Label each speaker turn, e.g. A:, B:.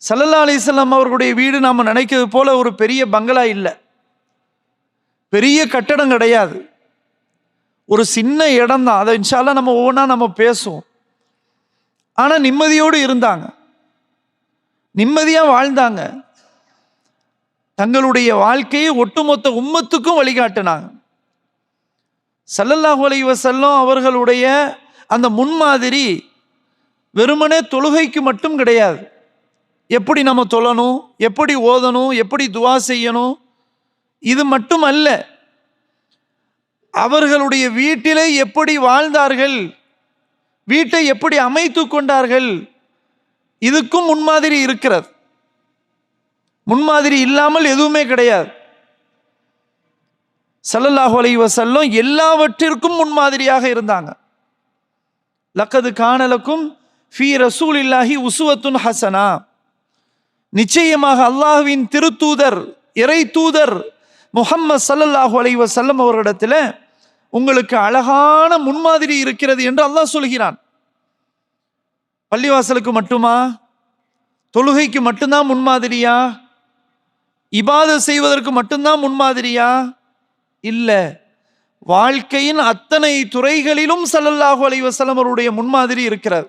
A: ஸல்லல்லாஹு அலைஹி வஸல்லம் அவர்களுடைய வீடு நாம் நினைக்கிறது போல ஒரு பெரிய பங்களா இல்லை, பெரிய கட்டடம் கிடையாது, ஒரு சின்ன இடம் தான். அதை இன்ஷா அல்லாஹ் நம்ம ஒவ்வொன்றா நம்ம பேசுவோம். ஆனால் நிம்மதியோடு இருந்தாங்க, நிம்மதியாக வாழ்ந்தாங்க. தங்களுடைய வாழ்க்கையை ஒட்டுமொத்த உம்மத்துக்கும் வழிகாட்டினாங்க. ஸல்லல்லாஹு அலைஹி வஸல்லம் அவர்களுடைய அந்த முன்மாதிரி வெறுமனே தொழுகைக்கு மட்டும் கிடையாது. எப்படி நம்ம தொழணும், எப்படி ஓதணும், எப்படி துவா செய்யணும், இது மட்டும் அல்ல. அவர்களுடைய வீட்டிலே எப்படி வாழ்ந்தார்கள், வீட்டை எப்படி அமைத்து கொண்டார்கள், இதுக்கும் முன்மாதிரி இருக்கிறது. முன்மாதிரி இல்லாமல் எதுவுமே கிடையாது. ஸல்லல்லாஹு அலைஹி வஸல்லம் எல்லாவற்றிற்கும் முன்மாதிரியாக இருந்தாங்க. லக்கது கான லக்கும் ஃபீ ரசூலில்லாஹி உஸ்வத்துன் ஹஸனா, நிச்சயமாக அல்லாஹ்வின் திருத்தூதர் இறை தூதர் முஹம்மது ஸல்லல்லாஹு அலைஹி வஸல்லம் அவர்களிடத்தில் உங்களுக்கு அழகான முன்மாதிரி இருக்கிறது என்று அல்லாஹ் சொல்கிறான். பள்ளிவாசலுக்கு மட்டுமா, தொழுகைக்கு மட்டும்தான் முன்மாதிரியா, இபாதத் செய்வதற்கு மட்டும்தான் முன்மாதிரியா? இல்லை, வாழ்க்கையின் அத்தனை துறைகளிலும் ஸல்லல்லாஹு அலைஹி வஸல்லம் அவருடைய முன்மாதிரி இருக்கிறது.